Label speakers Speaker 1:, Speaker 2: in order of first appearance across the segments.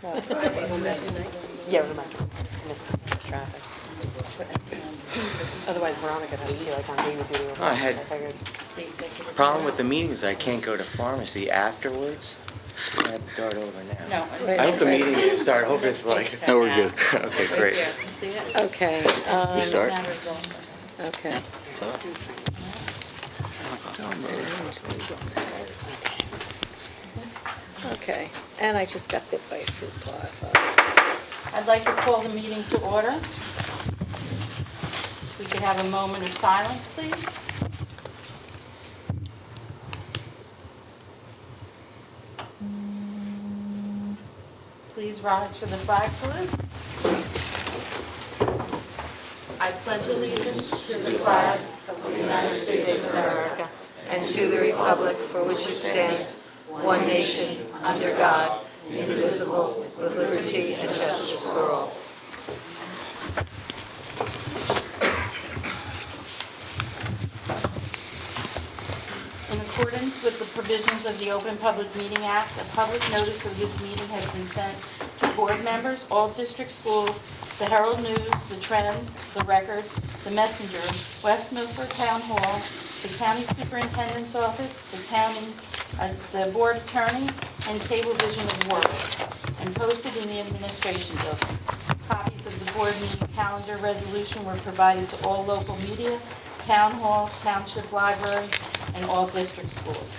Speaker 1: Yeah, we might miss the traffic. Otherwise, Veronica doesn't feel like I'm being with you.
Speaker 2: I had
Speaker 1: figured.
Speaker 2: problem with the meetings. I can't go to pharmacy afterwards. I have to start over now.
Speaker 3: No.
Speaker 2: I hope the meeting didn't start. I hope it's like.
Speaker 4: No, we're good.
Speaker 2: Okay, great.
Speaker 3: See it?
Speaker 1: Okay.
Speaker 4: We start?
Speaker 1: Okay. Okay, and I just got bit by a fruit fly.
Speaker 3: I'd like to call the meeting to order. We could have a moment of silence, please. Please rise for the flag salute. I pledge allegiance to the flag of the United States of America
Speaker 1: And to the republic for which it stands, one nation, under God, indivisible, with liberty and justice for all.
Speaker 3: In accordance with the provisions of the Open Public Meeting Act, a public notice of this meeting has been sent to board members, all district schools, the Herald News, the Trends, the Record, the Messenger, West Milford Town Hall, the County Superintendent's Office, the Board Attorney, and Cablevision of Warwick, and posted in the Administration Building. Copies of the board meeting calendar resolution were provided to all local media, Town Hall, Township Library, and all district schools.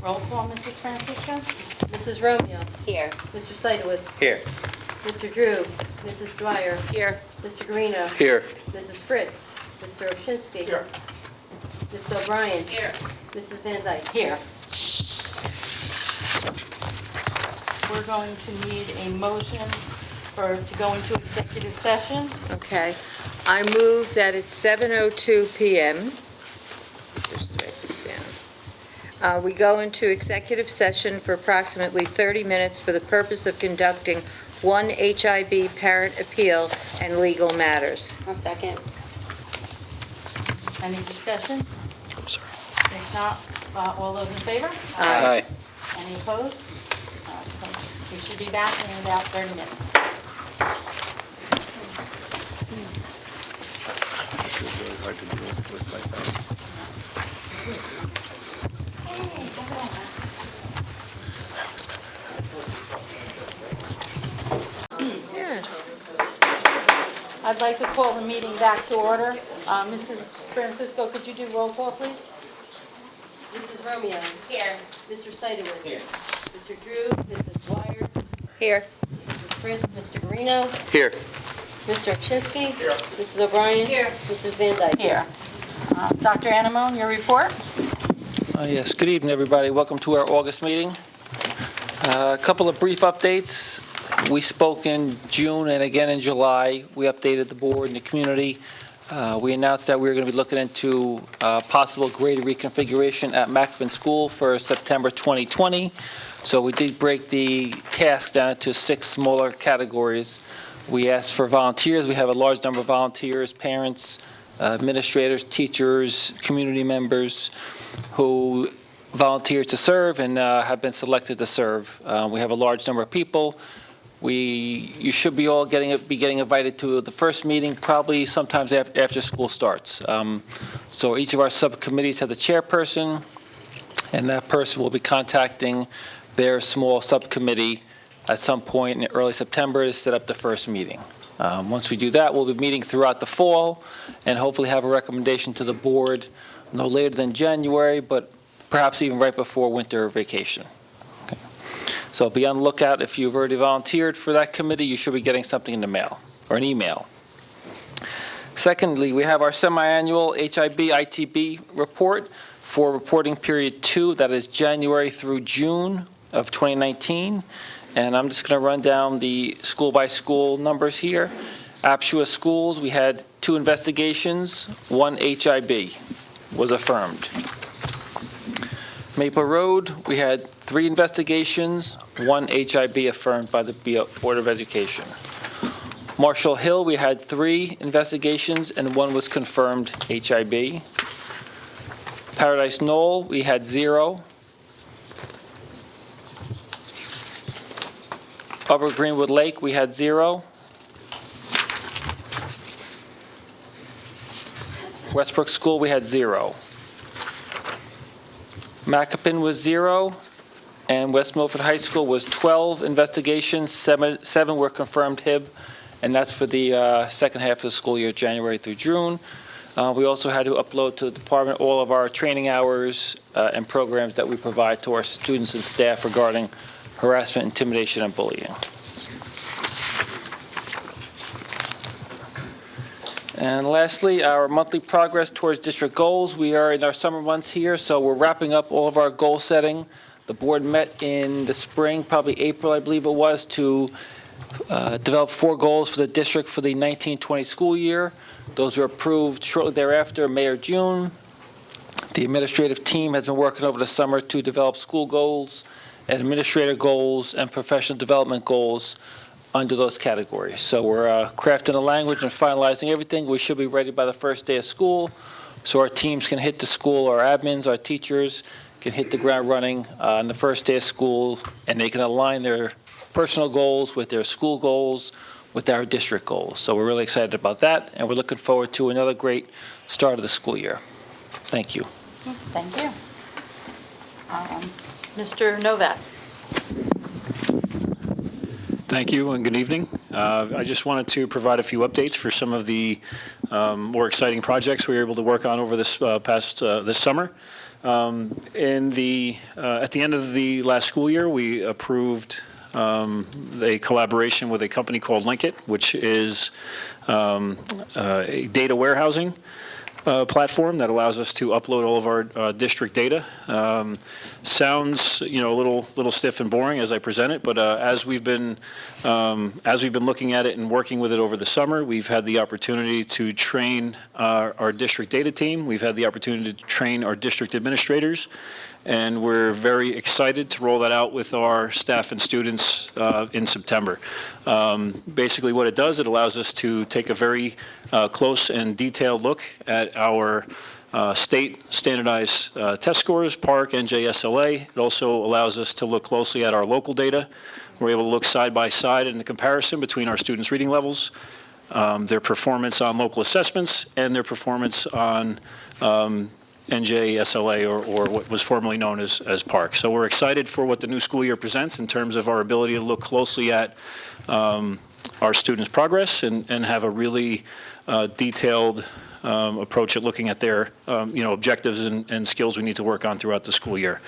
Speaker 3: Roll call, Mrs. Francisco?
Speaker 5: Mrs. Romeo.
Speaker 1: Here.
Speaker 5: Mr. Seidowitz.
Speaker 2: Here.
Speaker 5: Mr. Drew. Mrs. Dwyer.
Speaker 1: Here.
Speaker 5: Mr. Guarino.
Speaker 4: Here.
Speaker 5: Mrs. Fritz. Mr. Oshinsky. Here. Mrs. O'Brien.
Speaker 3: Here.
Speaker 5: Mrs. Van Dyke.
Speaker 3: Here. We're going to need a motion to go into executive session.
Speaker 1: Okay. I move that at 7:02 PM, just write this down, we go into executive session for approximately 30 minutes for the purpose of conducting one HIB parent appeal and legal matters.
Speaker 5: One second.
Speaker 3: Any discussion?
Speaker 4: I'm sorry.
Speaker 3: If not, all those in favor?
Speaker 4: Aye.
Speaker 3: Any opposed? We should be back in about 30 minutes.
Speaker 4: It's really hard to do with my phone.
Speaker 1: Yeah.
Speaker 3: I'd like to call the meeting back to order. Mrs. Francisco, could you do roll call, please?
Speaker 5: Mrs. Romeo.
Speaker 3: Here.
Speaker 5: Mr. Seidowitz. Here. Mr. Drew. Mrs. Dwyer.
Speaker 1: Here.
Speaker 5: Mrs. Fritz. Mr. Guarino.
Speaker 4: Here.
Speaker 5: Mr. Oshinsky. Here. Mrs. O'Brien. Here. Mrs. Van Dyke.
Speaker 3: Here. Dr. Anamone, your report?
Speaker 6: Yes, good evening, everybody. Welcome to our August meeting. A couple of brief updates. We spoke in June and again in July. We updated the board and the community. We announced that we were going to be looking into possible grade reconfiguration at Mackin School for September 2020. So we did break the task down into 6 smaller categories. We asked for volunteers. We have a large number of volunteers, parents, administrators, teachers, community members who volunteered to serve and have been selected to serve. We have a large number of people. You should be all be getting invited to the first meeting, probably sometimes after school starts. So each of our subcommittees has a chairperson, and that person will be contacting their small subcommittee at some point in early September to set up the first meeting. Once we do that, we'll be meeting throughout the fall and hopefully have a recommendation to the board no later than January, but perhaps even right before winter vacation. Okay. So be on the lookout. If you've already volunteered for that committee, you should be getting something in the mail or an email. Secondly, we have our semi-annual HIB-ITB report for reporting period 2, that is January through June of 2019. And I'm just going to run down the school-by-school numbers here. Apshua Schools, we had 2 investigations, 1 HIB was affirmed. Maple Road, we had 3 investigations, 1 HIB affirmed by the Board of Education. Marshall Hill, we had 3 investigations and 1 was confirmed HIB. Paradise Knoll, we had 0. Upper Greenwood Lake, we had 0. Westbrook School, we had 0. Macapin was 0, and West Milford High School was 12 investigations, 7 were confirmed HIB, and that's for the second half of the school year, January through June. We also had to upload to the department all of our training hours and programs that we provide to our students and staff regarding harassment, intimidation, and bullying. And lastly, our monthly progress towards district goals. We are in our summer months here, so we're wrapping up all of our goal setting. The board met in the spring, probably April, I believe it was, to develop 4 goals for the district for the 19-20 school year. Those were approved shortly thereafter, May or June. The administrative team has been working over the summer to develop school goals, administrator goals, and professional development goals under those categories. So we're crafting the language and finalizing everything. We should be ready by the first day of school, so our teams can hit the school, our admins, our teachers can hit the ground running on the first day of school, and they can align their personal goals with their school goals, with our district goals. So we're really excited about that, and we're looking forward to another great start of the school year. Thank you.
Speaker 3: Thank you. Mr. Novak.
Speaker 7: Thank you and good evening. I just wanted to provide a few updates for some of the more exciting projects we were able to work on over this this summer. At the end of the last school year, we approved a collaboration with a company called Linkit, which is a data warehousing platform that allows us to upload all of our district data. Sounds, a little stiff and boring as I present it, but as we've been looking at it and working with it over the summer, we've had the opportunity to train our district data team. We've had the opportunity to train our district administrators, and we're very excited to roll that out with our staff and students in September. Basically what it does, it allows us to take a very close and detailed look at our state standardized test scores, PARCC, NJSLA. It also allows us to look closely at our local data. We're able to look side by side in the comparison between our students' reading levels, their performance on local assessments, and their performance on NJSLA, or what was formerly known as PARCC. So we're excited for what the new school year presents in terms of our ability to look closely at our students' progress and have a really detailed approach at looking at their objectives and skills we need to work on throughout the school year.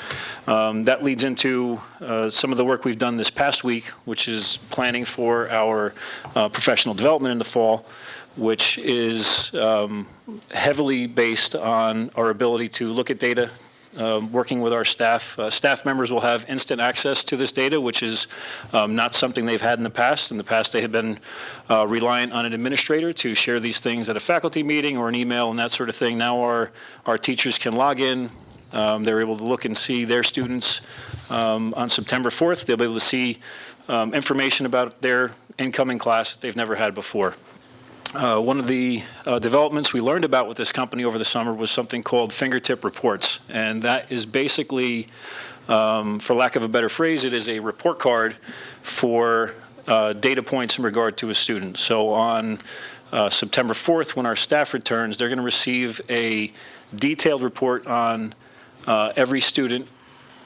Speaker 7: That leads into some of the work we've done this past week, which is planning for our professional development in the fall, which is heavily based on our ability to look at data, working with our staff. Staff members will have instant access to this data, which is not something they've had in the past. In the past, they had been reliant on an administrator to share these things at a faculty meeting or an email and that sort of thing. Now our teachers can log in. They're able to look and see their students on September 4th. They'll be able to see information about their incoming class that they've never had before. One of the developments we learned about with this company over the summer was something called fingertip reports. And that is basically, for lack of a better phrase, it is a report card for data points in regard to a student. So on September 4th, when our staff returns, they're going to receive a detailed report on every student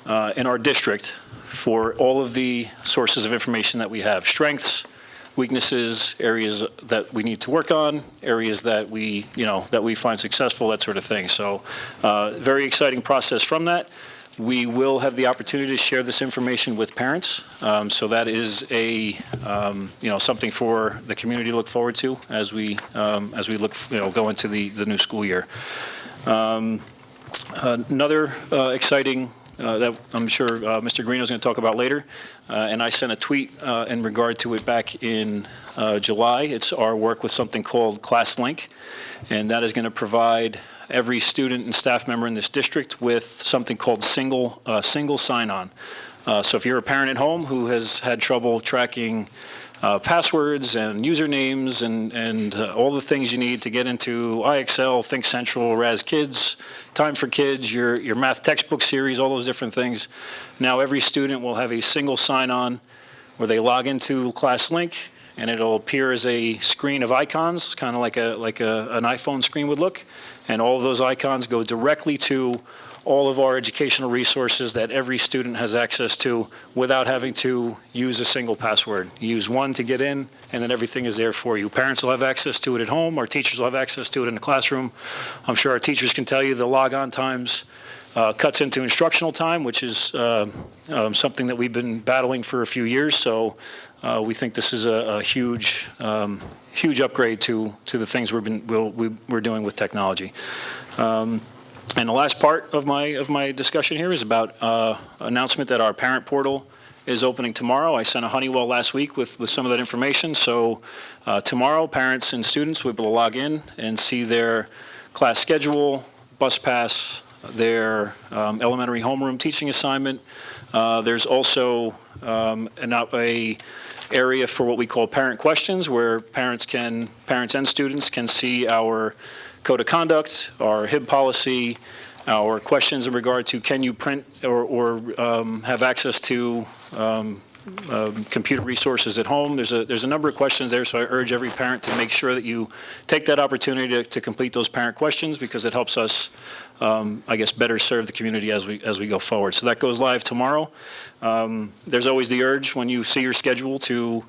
Speaker 7: in our district for all of the sources of information that we have: strengths, weaknesses, areas that we need to work on, areas that we find successful, that sort of thing. So very exciting process from that. We will have the opportunity to share this information with parents. So that is something for the community to look forward to as we go into the new school year. Another exciting that I'm sure Mr. Greeno is going to talk about later, and I sent a tweet in regard to it back in July. It's our work with something called ClassLink, and that is going to provide every student and staff member in this district with something called single sign-on. So if you're a parent at home who has had trouble tracking passwords and usernames and all the things you need to get into iExcel, Think Central, Raz Kids, Time for Kids, your math textbook series, all those different things. Now every student will have a single sign-on where they log into ClassLink, and it'll appear as a screen of icons, kind of like an iPhone screen would look. And all of those icons go directly to all of our educational resources that every student has access to without having to use a single password. You use one to get in, and then everything is there for you. Parents will have access to it at home. Our teachers will have access to it in the classroom. I'm sure our teachers can tell you the log-on times cuts into instructional time, which is something that we've been battling for a few years. So we think this is a huge upgrade to the things we're doing with technology. And the last part of my discussion here is about announcement that our parent portal is opening tomorrow. I sent a Honeywell last week with some of that information. So tomorrow, parents and students will be able to log in and see their class schedule, bus pass, their elementary homeroom teaching assignment. There's also a area for what we call parent questions, where parents and students can see our code of conduct, our HIB policy, our questions in regard to can you print or have access to computer resources at home. There's a number of questions there, so I urge every parent to make sure that you take that opportunity to complete those parent questions, because it helps us, I guess, better serve the community as we go forward. So that goes live tomorrow. There's always the urge when you see your schedule to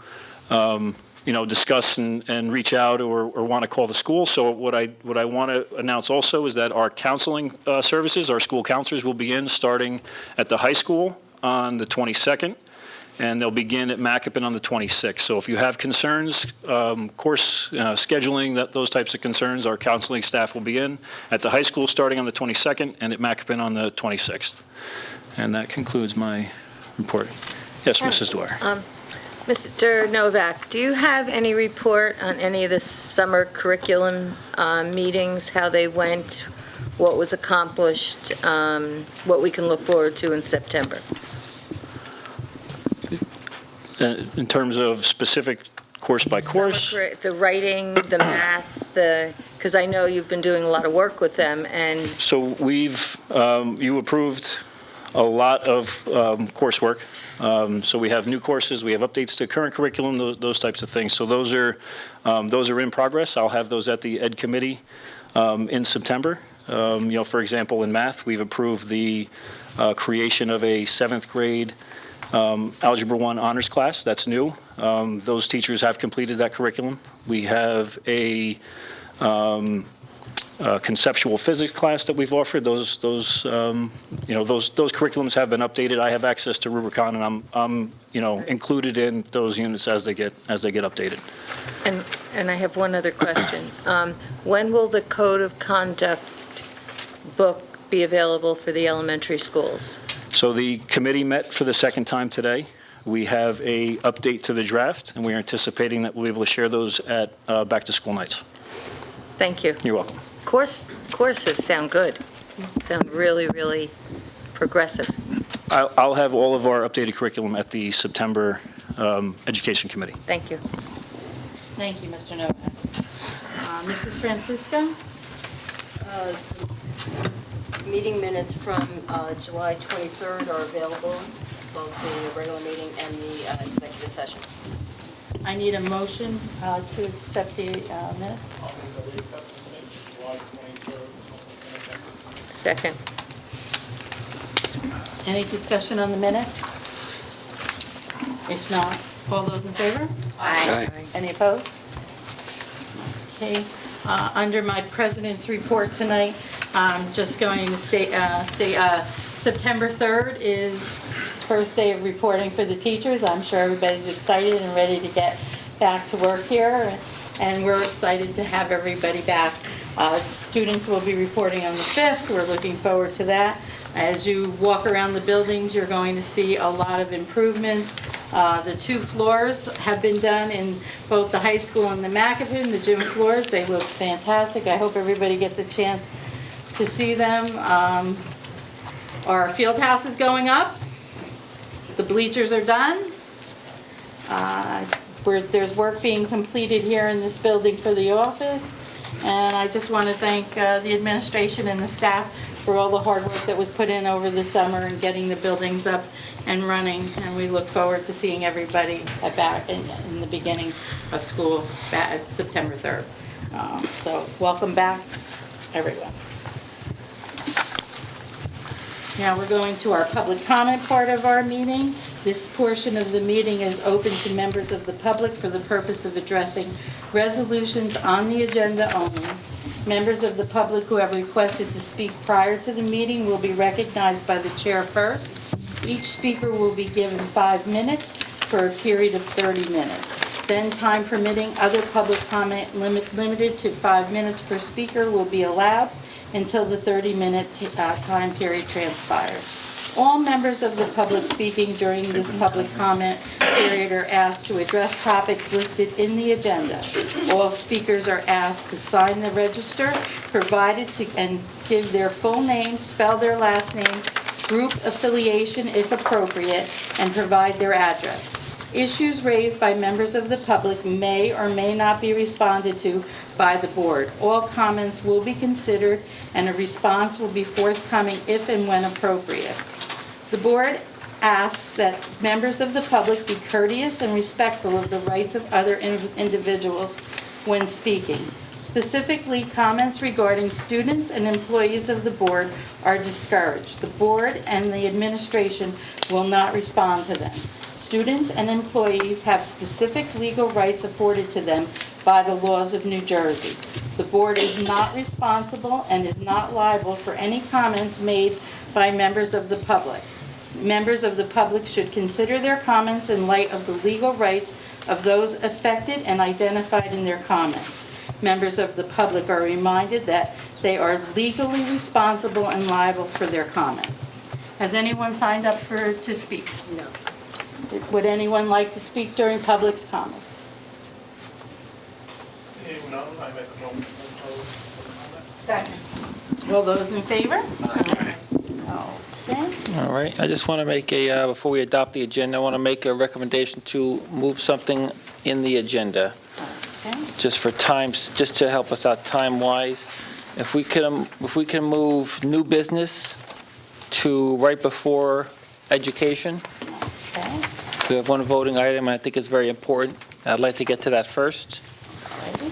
Speaker 7: discuss and reach out or want to call the school. So what I want to announce also is that our counseling services, our school counselors, will begin starting at the high school on the 22nd, and they'll begin at Macoupin on the 26th. So if you have concerns, course scheduling, those types of concerns, our counseling staff will begin at the high school starting on the 22nd and at Macoupin on the 26th. And that concludes my report. Yes, Mrs. Dwyer.
Speaker 1: Mr. Novak, do you have any report on any of the summer curriculum meetings, how they went, what was accomplished, what we can look forward to in September?
Speaker 7: In terms of specific course by course?
Speaker 1: The writing, the math, because I know you've been doing a lot of work with them, and...
Speaker 7: So you approved a lot of coursework. So we have new courses, we have updates to current curriculum, those types of things. So those are in progress. I'll have those at the Ed Committee in September. For example, in math, we've approved the creation of a 7th grade Algebra 1 honors class. That's new. Those teachers have completed that curriculum. We have a conceptual physics class that we've offered. Those curriculums have been updated. I have access to Rubicon, and I'm included in those units as they get updated.
Speaker 1: And I have one other question. When will the code of conduct book be available for the elementary schools?
Speaker 7: So the committee met for the second time today. We have a update to the draft, and we are anticipating that we'll be able to share those at back-to-school nights.
Speaker 1: Thank you.
Speaker 7: You're welcome.
Speaker 1: Courses sound good. Sound really, really progressive.
Speaker 7: I'll have all of our updated curriculum at the September Education Committee.
Speaker 1: Thank you.
Speaker 3: Thank you, Mr. Novak. Mrs. Francisco?
Speaker 5: Meeting minutes from July 23rd are available, both the regular meeting and the executive session.
Speaker 3: I need a motion to accept the minutes.
Speaker 1: Second.
Speaker 3: Any discussion on the minutes? If not, all those in favor?
Speaker 1: Aye.
Speaker 3: Any opposed? Okay, under my president's report tonight, I'm just going to state September 3rd is first day of reporting for the teachers. I'm sure everybody's excited and ready to get back to work here, and we're excited to have everybody back. Students will be reporting on the 5th. We're looking forward to that. As you walk around the buildings, you're going to see a lot of improvements. The 2 floors have been done in both the high school and the Macoupin, the gym floors. They look fantastic. I hope everybody gets a chance to see them. Our field house is going up. The bleachers are done. There's work being completed here in this building for the office. And I just want to thank the administration and the staff for all the hard work that was put in over the summer and getting the buildings up and running. And we look forward to seeing everybody back in the beginning of school, September 3rd. So welcome back, everyone. Now we're going to our public comment part of our meeting. This portion of the meeting is open to members of the public for the purpose of addressing resolutions on the agenda only. Members of the public who have requested to speak prior to the meeting will be recognized by the chair first. Each speaker will be given 5 minutes for a period of 30 minutes. Then, time permitting, other public comment limited to 5 minutes per speaker will be allowed until the 30-minute time period transpires. All members of the public speaking during this public comment period are asked to address topics listed in the agenda. All speakers are asked to sign the register provided and give their full name, spell their last name, group affiliation if appropriate, and provide their address. Issues raised by members of the public may or may not be responded to by the board. All comments will be considered and a response will be forthcoming if and when appropriate. The board asks that members of the public be courteous and respectful of the rights of other individuals when speaking. Specifically, comments regarding students and employees of the board are discouraged. The board and the administration will not respond to them. Students and employees have specific legal rights afforded to them by the laws of New Jersey. The board is not responsible and is not liable for any comments made by members of the public. Members of the public should consider their comments in light of the legal rights of those affected and identified in their comments. Members of the public are reminded that they are legally responsible and liable for their comments. Has anyone signed up to speak?
Speaker 5: No.
Speaker 3: Would anyone like to speak during public's comments?
Speaker 8: Seeing none, I make a motion to close the comment.
Speaker 3: Second. All those in favor? Okay.
Speaker 6: All right, I just want to make before we adopt the agenda, I want to make a recommendation to move something in the agenda,
Speaker 3: Okay.
Speaker 6: just for times, just to help us out time-wise. If we can move new business to right before education.
Speaker 3: Okay.
Speaker 6: We have one voting item, and I think it's very important. I'd like to get to that first.
Speaker 3: Alrighty.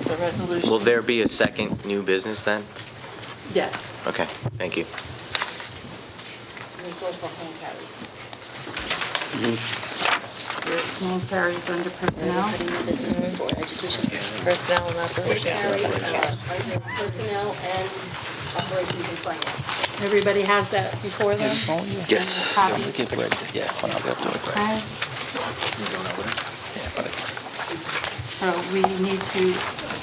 Speaker 3: The resolution.
Speaker 2: Will there be a second new business then?
Speaker 3: Yes.
Speaker 2: Okay, thank you.
Speaker 5: There's also hand carries.
Speaker 3: There's hand carries under personnel.
Speaker 5: Putting new business before, I just wish it.
Speaker 1: Personnel and operations.
Speaker 5: Carries, personnel and operations and finance.
Speaker 3: Everybody has that before them?
Speaker 4: Yes.
Speaker 3: Copies?
Speaker 6: Yeah, when I'll get to it.
Speaker 3: Okay.
Speaker 6: Yeah, but
Speaker 3: So we need to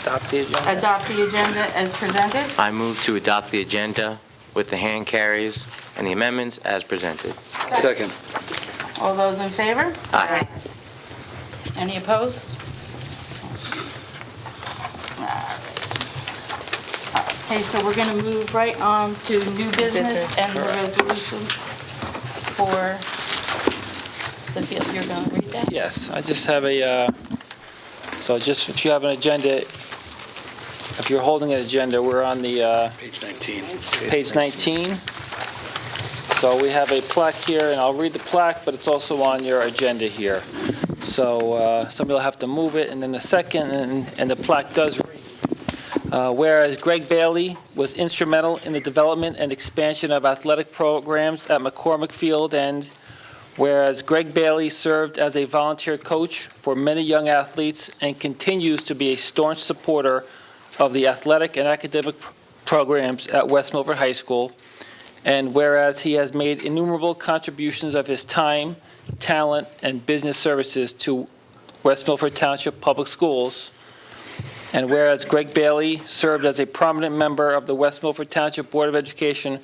Speaker 6: adopt the agenda.
Speaker 3: adopt the agenda as presented.
Speaker 2: I move to adopt the agenda with the hand carries and the amendments as presented.
Speaker 4: Second.
Speaker 3: All those in favor?
Speaker 2: Aye.
Speaker 3: Any opposed? Okay, so we're going to move right on to new business
Speaker 1: Business,
Speaker 3: and the
Speaker 6: correct.
Speaker 3: resolution for the field. You're going to read that?
Speaker 6: Yes, I just have if you have an agenda, if you're holding an agenda, we're on the
Speaker 4: Page 19.
Speaker 6: page 19. So we have a plaque here, and I'll read the plaque, but it's also on your agenda here. So somebody will have to move it, and then the second, and the plaque does read, whereas Greg Bailey was instrumental in the development and expansion of athletic programs at McCormick Field, and whereas Greg Bailey served as a volunteer coach for many young athletes and continues to be a staunch supporter of the athletic and academic programs at West Milford High School, and whereas he has made innumerable contributions of his time, talent, and business services to West Milford Township Public Schools, and whereas Greg Bailey served as a prominent member of the West Milford Township Board of Education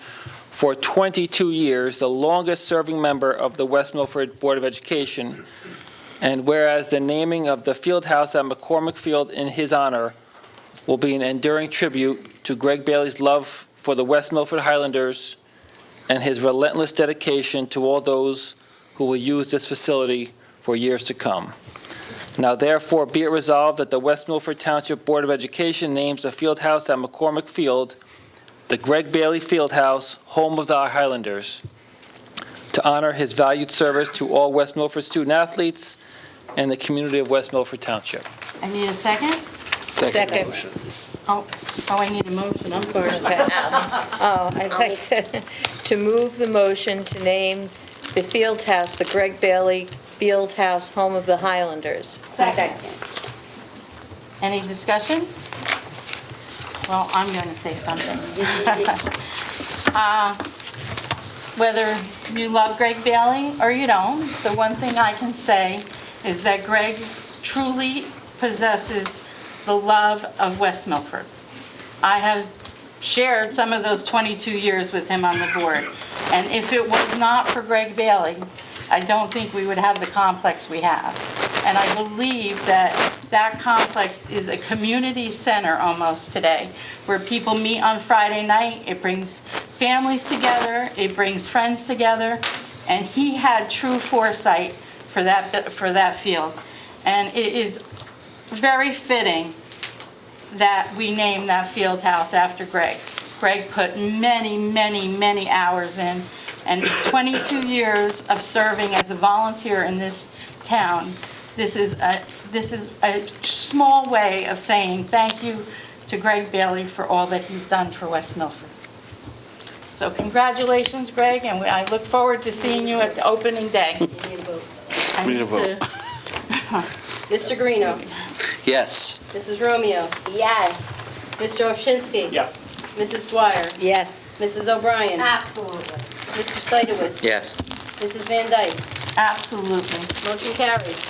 Speaker 6: for 22 years, the longest-serving member of the West Milford Board of Education, and whereas the naming of the field house at McCormick Field in his honor will be an enduring tribute to Greg Bailey's love for the West Milford Highlanders and his relentless dedication to all those who will use this facility for years to come. Now therefore be it resolved that the West Milford Township Board of Education names the field house at McCormick Field the Greg Bailey Fieldhouse, home of the Highlanders, to honor his valued service to all West Milford student-athletes and the community of West Milford Township.
Speaker 3: I need a second?
Speaker 1: Second.
Speaker 3: Oh, I need a motion, I'm sorry.
Speaker 1: I'd like to move the motion to name the field house, the Greg Bailey Field House, home of the Highlanders.
Speaker 3: Second. Any discussion? Well, I'm going to say something. Whether you love Greg Bailey or you don't, the one thing I can say is that Greg truly possesses the love of West Milford. I have shared some of those 22 years with him on the board, and if it was not for Greg Bailey, I don't think we would have the complex we have. And I believe that that complex is a community center almost today, where people meet on Friday night. It brings families together, it brings friends together, and he had true foresight for that field. And it is very fitting that we name that field house after Greg. Greg put many, many, many hours in, and 22 years of serving as a volunteer in this town. This is a small way of saying thank you to Greg Bailey for all that he's done for West Milford. So congratulations, Greg, and I look forward to seeing you at the opening day.
Speaker 5: We need a vote.
Speaker 3: I
Speaker 4: Need a
Speaker 3: need
Speaker 4: vote.
Speaker 3: to-
Speaker 5: Mr. Greeno.
Speaker 4: Yes.
Speaker 5: Mrs. Romeo.
Speaker 9: Yes.
Speaker 5: Mr. Ovshinsky.
Speaker 8: Yes.
Speaker 5: Mrs. Dwyer.
Speaker 1: Yes.
Speaker 5: Mrs. O'Brien.
Speaker 9: Absolutely.
Speaker 5: Mr. Seidowitz.
Speaker 2: Yes.
Speaker 5: Mrs. Van Dyke.
Speaker 3: Absolutely.
Speaker 5: Motion carries.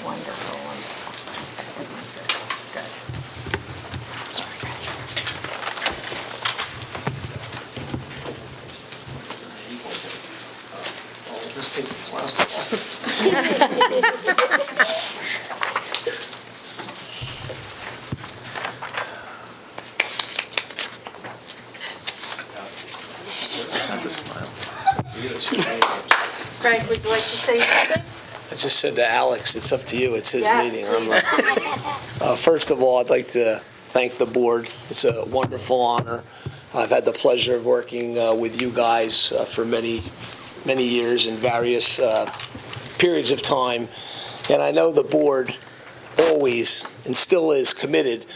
Speaker 1: Wonderful.
Speaker 4: Just take the plastic off. Have the smile.
Speaker 3: Greg, would you like to say something?
Speaker 10: I just said to Alex, it's up to you, it's his
Speaker 3: Yes,
Speaker 10: meeting.
Speaker 3: please.
Speaker 10: First of all, I'd like to thank the board. It's a wonderful honor. I've had the pleasure of working with you guys for many, many years in various periods of time. And I know the board always and still is committed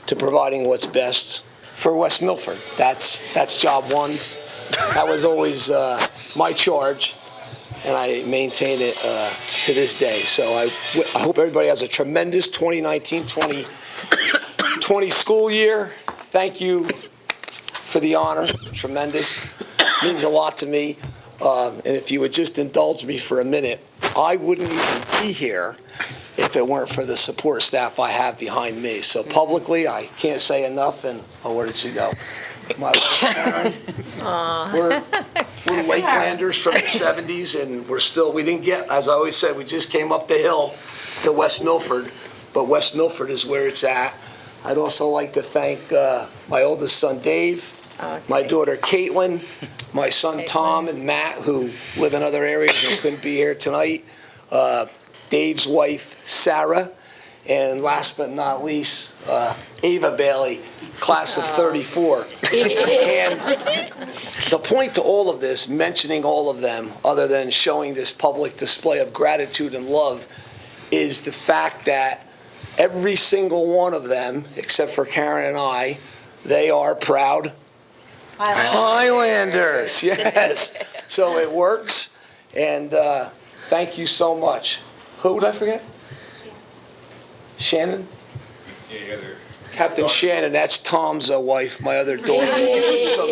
Speaker 10: to providing what's best for West Milford. That's job one. That was always my charge, and I maintain it to this day. So I hope everybody has a tremendous 2019-2020 school year. Thank you for the honor. Tremendous. Means a lot to me. And if you would just indulge me for a minute, I wouldn't even be here if it weren't for the support staff I have behind me. So publicly, I can't say enough, and where did she go? My wife, Karen. We're Lakelanders from the 70s, and we didn't get, as I always said, we just came up the hill to West Milford, but West Milford is where it's at. I'd also like to thank my oldest son, Dave, my daughter, Caitlin, my son, Tom, and Matt, who live in other areas and couldn't be here tonight, Dave's wife, Sarah, and last but not least, Ava Bailey, class of 34. And the point to all of this, mentioning all of them, other than showing this public display of gratitude and love, is the fact that every single one of them, except for Karen and I, they are proud Highlanders. Yes. So it works, and thank you so much. Who did I forget? Shannon? Captain Shannon, that's Tom's wife, my other daughter. She's from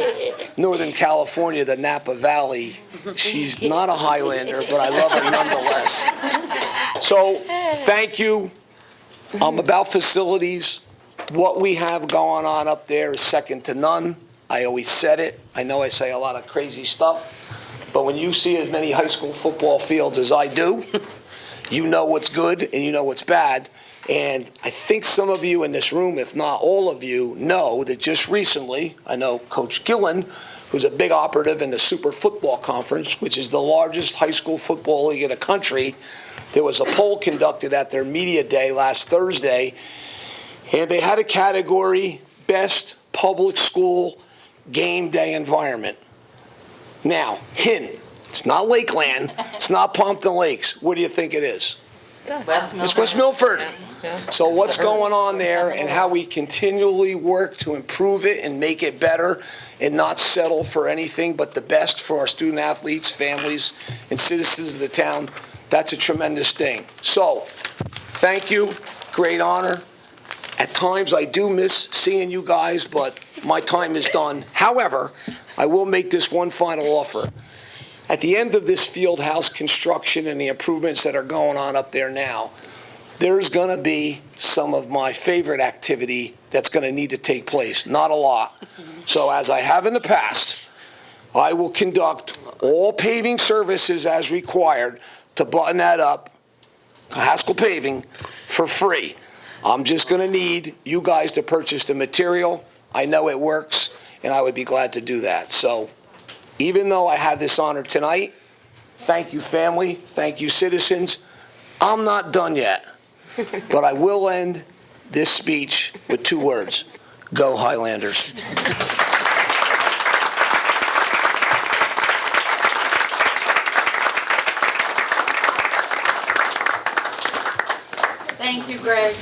Speaker 10: Northern California, the Napa Valley. She's not a Highlander, but I love her nonetheless. So, thank you. About facilities, what we have going on up there is second to none. I always said it. I know I say a lot of crazy stuff, but when you see as many high school football fields as I do, you know what's good and you know what's bad. And I think some of you in this room, if not all of you, know that just recently, I know Coach Gillen, who's a big operative in the Super Football Conference, which is the largest high school football league in the country, there was a poll conducted at their media day last Thursday, and they had a category, Best Public School Game Day Environment. Now, hint, it's not Lakeland, it's not Pompton Lakes. What do you think it is? It's West Milford. So what's going on there and how we continually work to improve it and make it better and not settle for anything but the best for our student athletes, families, and citizens of the town, that's a tremendous thing. So, thank you, great honor. At times I do miss seeing you guys, but my time is done. However, I will make this one final offer. At the end of this field house construction and the improvements that are going on up there now, there's going to be some of my favorite activity that's going to need to take place. Not a lot. So as I have in the past, I will conduct all paving services as required to button that up, Haskell Paving, for free. I'm just going to need you guys to purchase the material. I know it works, and I would be glad to do that. So even though I had this honor tonight, thank you, family. Thank you, citizens. I'm not done yet, but I will end this speech with 2 words. Go Highlanders.
Speaker 3: Thank you, Greg.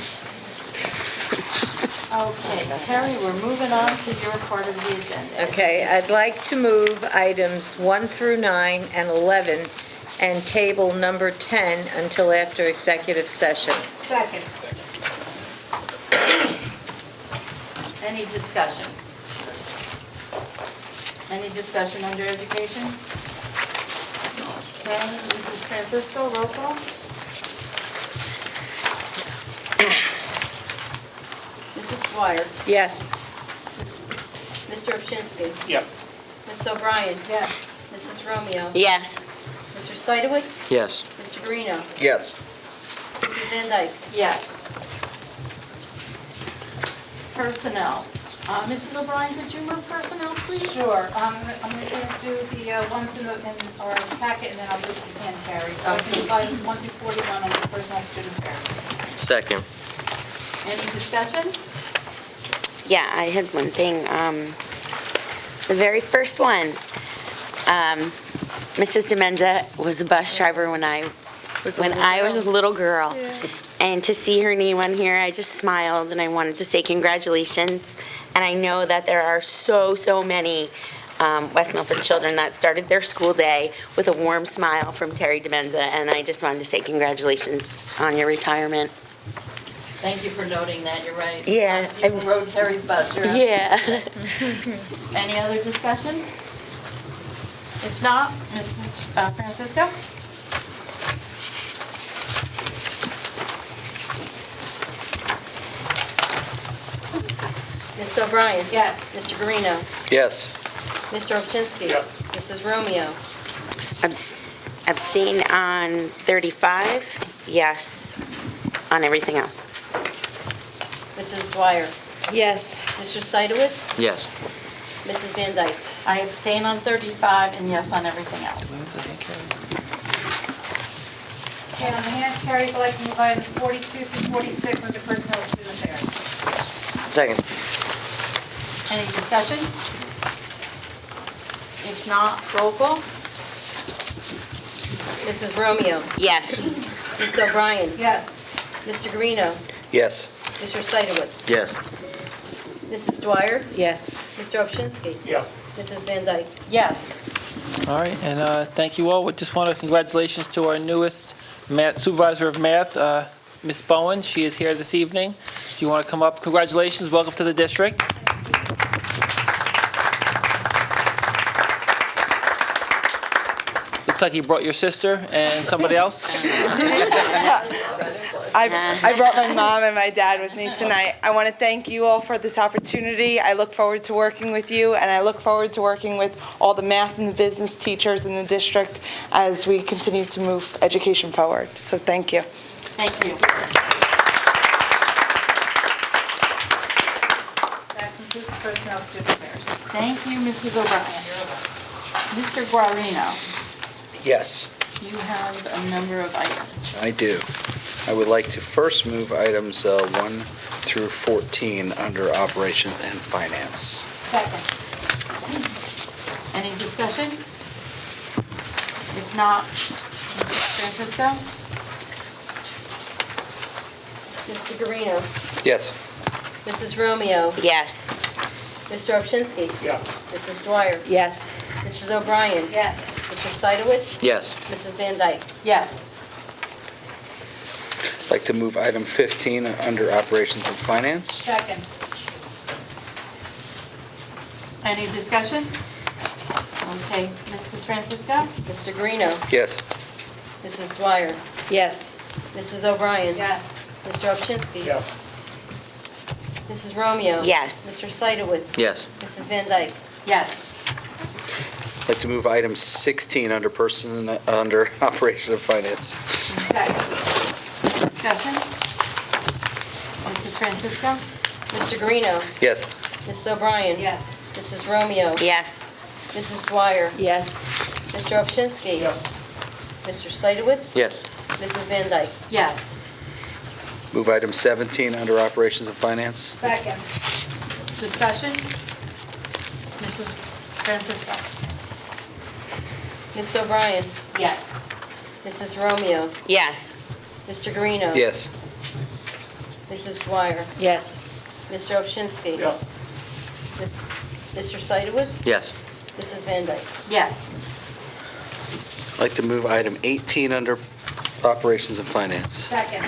Speaker 3: Okay, Terry, we're moving on to your part of the agenda.
Speaker 1: Okay, I'd like to move items 1 through 9 and 11 and table number 10 until after executive session.
Speaker 5: Second.
Speaker 3: Any discussion? Any discussion under education? Okay, Mrs. Francisco, roll call?
Speaker 5: Mrs. Dwyer.
Speaker 1: Yes.
Speaker 5: Mr. Ovchinsky.
Speaker 8: Yes.
Speaker 5: Ms. O'Brien. Yes. Mrs. Romeo.
Speaker 9: Yes.
Speaker 5: Mr. Seidowitz.
Speaker 2: Yes.
Speaker 5: Mr. Guarino.
Speaker 10: Yes.
Speaker 5: Mrs. Van Dyke.
Speaker 3: Yes. Personnel. Mrs. O'Brien, could you move personnel, please?
Speaker 11: Sure. I'm going to do the ones in our packet, and then I'll do the hand carry. So I can do items 1 through 41 on the personnel student affairs.
Speaker 2: Second.
Speaker 3: Any discussion?
Speaker 9: Yeah, I had one thing. The very first one, Mrs. Demenza was a bus driver when I was a little girl. And to see her name on here, I just smiled and I wanted to say congratulations. And I know that there are so many West Milford children that started their school day with a warm smile from Terry Demenza. And I just wanted to say congratulations on your retirement.
Speaker 3: Thank you for noting that, you're right.
Speaker 9: Yeah.
Speaker 3: You rode Terry's bus, you're right.
Speaker 9: Yeah.
Speaker 3: Any other discussion? If not, Mrs. Francisco?
Speaker 5: Ms. O'Brien.
Speaker 11: Yes.
Speaker 5: Mr. Guarino.
Speaker 10: Yes.
Speaker 5: Mr. Ovchinsky.
Speaker 8: Yes.
Speaker 5: Mrs. Romeo.
Speaker 9: Abstain on 35, yes on everything else.
Speaker 5: Mrs. Dwyer.
Speaker 1: Yes.
Speaker 5: Mr. Seidowitz.
Speaker 2: Yes.
Speaker 5: Mrs. Van Dyke.
Speaker 3: I abstain on 35 and yes on everything else.
Speaker 11: And on the hand carries, I'd like to move items 42 through 46 under personnel student affairs.
Speaker 2: Second.
Speaker 3: Any discussion? If not, roll call?
Speaker 5: Mrs. Romeo.
Speaker 9: Yes.
Speaker 5: Ms. O'Brien.
Speaker 11: Yes.
Speaker 5: Mr. Guarino.
Speaker 10: Yes.
Speaker 5: Mr. Seidowitz.
Speaker 2: Yes.
Speaker 5: Mrs. Dwyer.
Speaker 1: Yes.
Speaker 5: Mr. Ovchinsky.
Speaker 8: Yes.
Speaker 5: Mrs. Van Dyke.
Speaker 3: Yes.
Speaker 6: All right, and thank you all. We just want to congratulations to our newest math supervisor of math, Ms. Bowen. She is here this evening. If you want to come up, congratulations. Welcome to the district. looks like you brought your sister and somebody else.
Speaker 12: I brought my mom and my dad with me tonight. I want to thank you all for this opportunity. I look forward to working with you, and I look forward to working with all the math and the business teachers in the district as we continue to move education forward. So thank you.
Speaker 3: Thank you.
Speaker 11: That concludes the Personnel Student Affairs.
Speaker 3: Thank you, Mrs. O'Brien. Mr. Guarino,
Speaker 4: Yes,
Speaker 3: you have a number of items.
Speaker 4: I do. I would like to first move items 1 through 14 under Operations and Finance.
Speaker 3: Second. Any discussion? If not, Mrs. Francisco?
Speaker 5: Mr. Guarino.
Speaker 4: Yes.
Speaker 5: Mrs. Romeo.
Speaker 9: Yes.
Speaker 5: Mr. Ovchinsky.
Speaker 8: Yes.
Speaker 5: Mrs. Dwyer.
Speaker 9: Yes.
Speaker 5: Mrs. O'Brien.
Speaker 11: Yes.
Speaker 5: Mr. Seidowitz.
Speaker 2: Yes.
Speaker 5: Mrs. Van Dyke.
Speaker 3: Yes.
Speaker 4: I'd like to move item 15 under Operations and Finance.
Speaker 11: Second.
Speaker 3: Any discussion? Okay, Mrs. Francisco?
Speaker 5: Mr. Guarino.
Speaker 4: Yes.
Speaker 5: Mrs. Dwyer.
Speaker 9: Yes.
Speaker 5: Mrs. O'Brien.
Speaker 11: Yes.
Speaker 5: Mr. Ovchinsky.
Speaker 8: Yes.
Speaker 5: Mrs. Romeo.
Speaker 9: Yes.
Speaker 5: Mr. Seidowitz.
Speaker 2: Yes.
Speaker 5: Mrs. Van Dyke.
Speaker 3: Yes.
Speaker 4: I'd like to move item 16 under Operations and Finance.
Speaker 11: Second.
Speaker 3: Discussion? Mrs. Francisco?
Speaker 5: Mr. Guarino.
Speaker 4: Yes.
Speaker 5: Mrs. O'Brien.
Speaker 11: Yes.
Speaker 5: Mrs. Romeo.
Speaker 9: Yes.
Speaker 5: Mrs. Dwyer.
Speaker 9: Yes.
Speaker 5: Mr. Ovchinsky.
Speaker 8: Yes.
Speaker 5: Mr. Seidowitz.
Speaker 2: Yes.
Speaker 5: Mrs. Van Dyke.
Speaker 3: Yes.
Speaker 4: Move item 17 under Operations and Finance.
Speaker 11: Second.
Speaker 3: Discussion? Mrs. Francisco?
Speaker 5: Mrs. O'Brien.
Speaker 11: Yes.
Speaker 5: Mrs. Romeo.
Speaker 9: Yes.
Speaker 5: Mr. Guarino.
Speaker 4: Yes.
Speaker 5: Mrs. Dwyer.
Speaker 9: Yes.
Speaker 5: Mr. Ovchinsky.
Speaker 8: Yes.
Speaker 5: Mr. Seidowitz.
Speaker 2: Yes.
Speaker 5: Mrs. Van Dyke.
Speaker 3: Yes.
Speaker 4: I'd like to move item 18 under Operations and Finance.
Speaker 11: Second.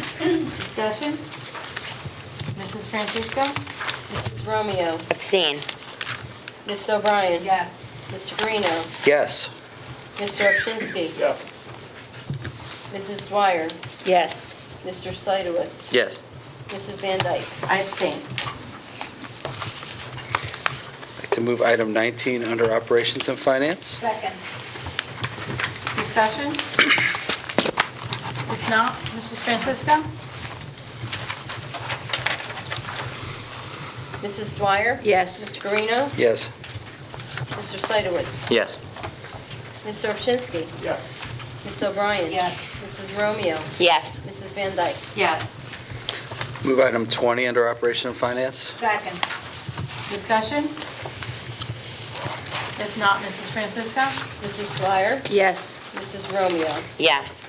Speaker 3: Discussion? Mrs. Francisco?
Speaker 5: Mrs. Romeo.
Speaker 9: Abstain.
Speaker 5: Mrs. O'Brien.
Speaker 11: Yes.
Speaker 5: Mr. Guarino.
Speaker 4: Yes.
Speaker 5: Mr. Ovchinsky.
Speaker 8: Yes.
Speaker 5: Mrs. Dwyer.
Speaker 9: Yes.
Speaker 5: Mr. Seidowitz.
Speaker 2: Yes.
Speaker 5: Mrs. Van Dyke.
Speaker 3: I abstain.
Speaker 4: I'd like to move item 19 under Operations and Finance.
Speaker 11: Second.
Speaker 3: Discussion? If not, Mrs. Francisco?
Speaker 5: Mrs. Dwyer.
Speaker 9: Yes.
Speaker 5: Mr. Guarino.
Speaker 4: Yes.
Speaker 5: Mr. Seidowitz.
Speaker 2: Yes.
Speaker 5: Mr. Ovchinsky.
Speaker 8: Yes.
Speaker 5: Mrs. O'Brien.
Speaker 11: Yes.
Speaker 5: Mrs. Romeo.
Speaker 9: Yes.
Speaker 5: Mrs. Van Dyke.
Speaker 3: Yes.
Speaker 4: Move item 20 under Operations and Finance.
Speaker 11: Second.
Speaker 3: Discussion? If not, Mrs. Francisco?
Speaker 5: Mrs. Dwyer.
Speaker 9: Yes.
Speaker 5: Mrs. Romeo.
Speaker 9: Yes.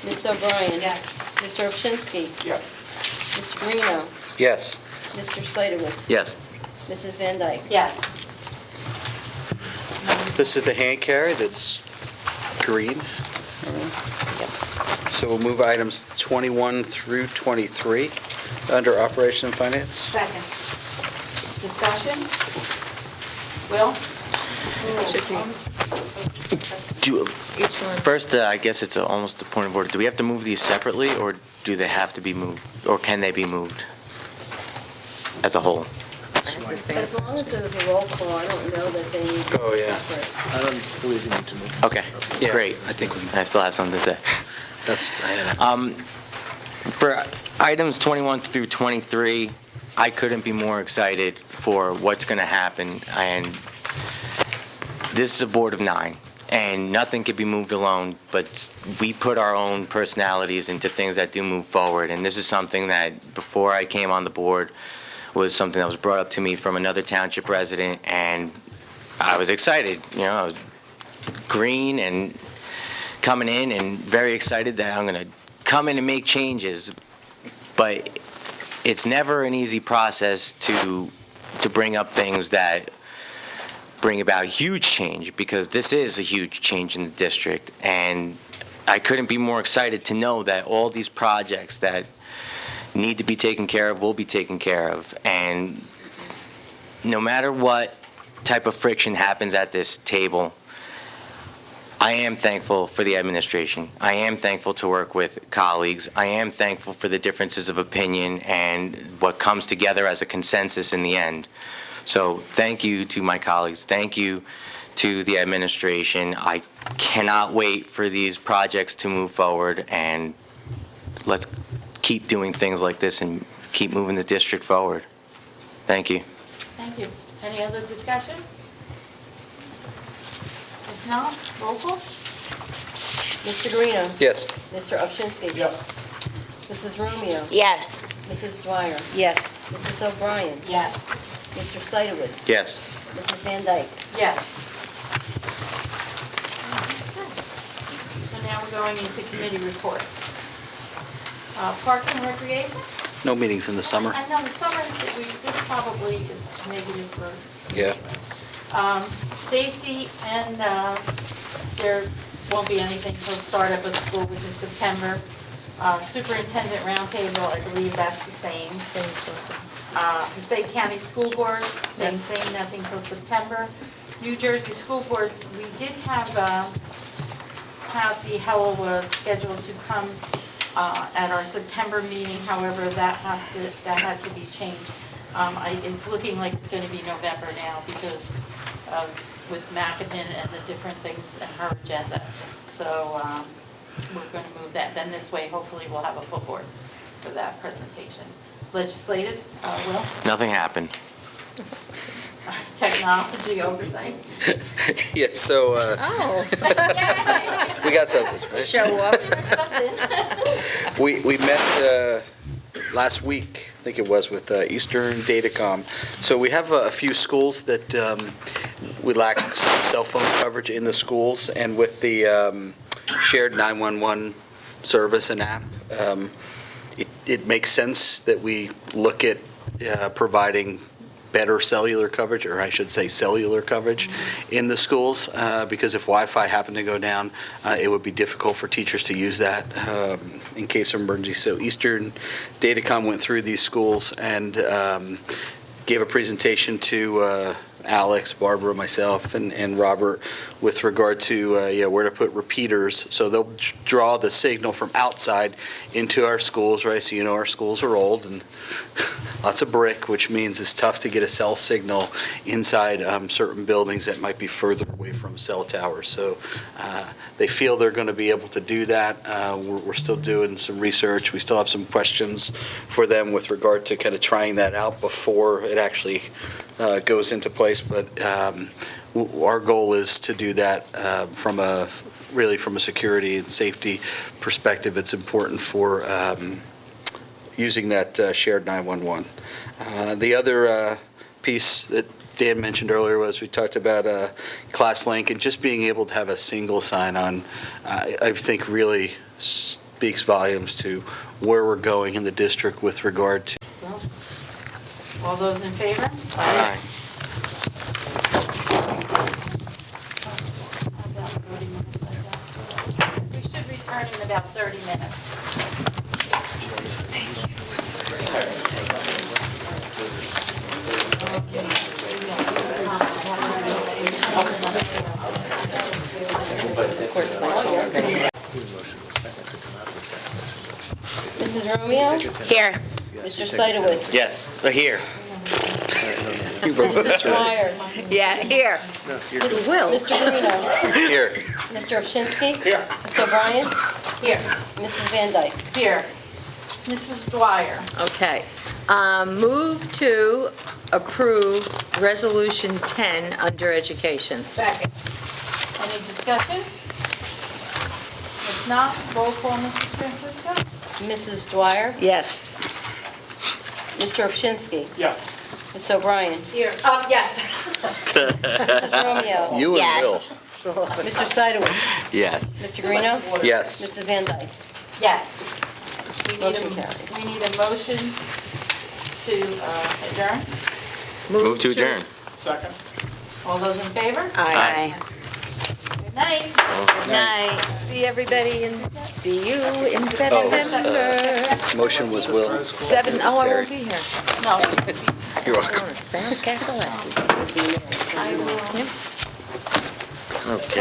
Speaker 5: Mrs. O'Brien.
Speaker 11: Yes.
Speaker 5: Mr. Ovchinsky.
Speaker 8: Yes.
Speaker 5: Mr. Guarino.
Speaker 4: Yes.
Speaker 5: Mr. Seidowitz.
Speaker 2: Yes.
Speaker 5: Mrs. Van Dyke.
Speaker 3: Yes.
Speaker 4: This is the hand carry that's green. So we'll move items 21 through 23 under Operation and Finance.
Speaker 11: Second.
Speaker 3: Discussion? Will?
Speaker 2: First, I guess it's almost a point of order. Do we have to move these separately, or do they have to be moved, or can they be moved as a whole?
Speaker 5: As long as there's a roll call, I don't know that they need to
Speaker 4: Oh,
Speaker 5: be
Speaker 4: yeah.
Speaker 5: separate.
Speaker 4: I don't believe you need to move.
Speaker 2: Okay,
Speaker 4: Yeah,
Speaker 2: great.
Speaker 4: I think we,
Speaker 2: I still have something to say.
Speaker 4: that's,
Speaker 2: For items 21 through 23, I couldn't be more excited for what's going to happen, and this is a board of 9, and nothing can be moved alone, but we put our own personalities into things that do move forward, and this is something that, before I came on the board, was something that was brought up to me from another township resident, and I was excited. You know, I was green and coming in and very excited that I'm going to come in and make changes, but it's never an easy process to bring up things that bring about huge change, because this is a huge change in the district, and I couldn't be more excited to know that all these projects that need to be taken care of will be taken care of, and no matter what type of friction happens at this table, I am thankful for the administration. I am thankful to work with colleagues. I am thankful for the differences of opinion and what comes together as a consensus in the end. So thank you to my colleagues. Thank you to the administration. I cannot wait for these projects to move forward, and let's keep doing things like this and keep moving the district forward. Thank you.
Speaker 3: Thank you. Any other discussion? If not, roll call?
Speaker 5: Mr. Guarino?
Speaker 4: Yes.
Speaker 5: Mr. Ovchinsky?
Speaker 8: Yep.
Speaker 5: Mrs. Romeo?
Speaker 9: Yes.
Speaker 5: Mrs. Dwyer?
Speaker 12: Yes.
Speaker 5: Mrs. O'Brien?
Speaker 3: Yes.
Speaker 5: Mr. Seidowitz?
Speaker 2: Yes.
Speaker 5: Mrs. Van Dyke?
Speaker 3: Yes. So now we're going into committee reports. Parks and Recreation?
Speaker 4: No meetings in the summer?
Speaker 3: I know, the summer, this probably is negative for.
Speaker 4: Yeah.
Speaker 3: Safety, and there won't be anything till startup of school, which is September. Superintendent roundtable, I believe that's the same. The State County School Boards, same thing, nothing till September. New Jersey School Boards, we did have Kathy Howell was scheduled to come at our September meeting, however, that had to be changed. It's looking like it's going to be November now because with Mackinnon and the different things in her agenda. So we're going to move that. Then this way, hopefully, we'll have a full board for that presentation. Legislative, Will?
Speaker 2: Nothing happened.
Speaker 3: Technology oversight?
Speaker 4: Yeah, so we got something, right?
Speaker 1: Show up.
Speaker 4: We met last week, I think it was, with Eastern Datacom. So we have a few schools that we lack some cell phone coverage in the schools, and with the shared 911 service and app, it makes sense that we look at providing better cellular coverage, or I should say cellular coverage, in the schools, because if Wi-Fi happened to go down, it would be difficult for teachers to use that in case of emergency. So Eastern Datacom went through these schools and gave a presentation to Alex, Barbara, myself, and Robert with regard to where to put repeaters. So they'll draw the signal from outside into our schools, right? So our schools are old and lots of brick, which means it's tough to get a cell signal inside certain buildings that might be further away from cell towers. So they feel they're going to be able to do that. We're still doing some research. We still have some questions for them with regard to kind of trying that out before it actually goes into place. But our goal is to do that from a security and safety perspective. It's important for using that shared 911. The other piece that Dan mentioned earlier was we talked about ClassLink, and just being able to have a single sign-on, I think really speaks volumes to where we're going in the district with regard to.
Speaker 3: All those in favor?
Speaker 2: Aye.
Speaker 3: We should return in about 30 minutes.
Speaker 5: Mrs. Romeo?
Speaker 9: Here.
Speaker 5: Mr. Seidowitz?
Speaker 2: Yes. Here.
Speaker 5: Mrs. Dwyer?
Speaker 1: Yeah, here.
Speaker 5: Mr. Guarino?
Speaker 4: Here.
Speaker 5: Mr. Ovchinsky?
Speaker 8: Here.
Speaker 5: Ms. O'Brien?
Speaker 3: Here.
Speaker 5: Mrs. Van Dyke?
Speaker 3: Here. Mrs. Dwyer.
Speaker 1: Okay. Move to approve Resolution 10 under education.
Speaker 3: Second. Any discussion? If not, roll call, Mrs. Francisco?
Speaker 5: Mrs. Dwyer?
Speaker 1: Yes.
Speaker 5: Mr. Ovchinsky?
Speaker 8: Yeah.
Speaker 5: Ms. O'Brien?
Speaker 3: Here. Yes.
Speaker 5: Mrs. Romeo?
Speaker 4: You and Bill.
Speaker 1: Yes.
Speaker 5: Mr. Seidowitz?
Speaker 2: Yes.
Speaker 5: Mr. Guarino?
Speaker 4: Yes.
Speaker 5: Mrs. Van Dyke?
Speaker 3: Yes.
Speaker 5: Motion carries.
Speaker 3: We need a motion to adjourn.
Speaker 2: Move to adjourn.
Speaker 8: Second.
Speaker 3: All those in favor?
Speaker 1: Aye.
Speaker 3: Good night.
Speaker 1: Good night. See everybody see you in
Speaker 4: Oh,
Speaker 1: September.
Speaker 4: motion was Will.
Speaker 1: I won't be here.
Speaker 3: No.
Speaker 4: You're welcome.
Speaker 1: Sound Cackalacky.
Speaker 3: I will.
Speaker 2: Okay.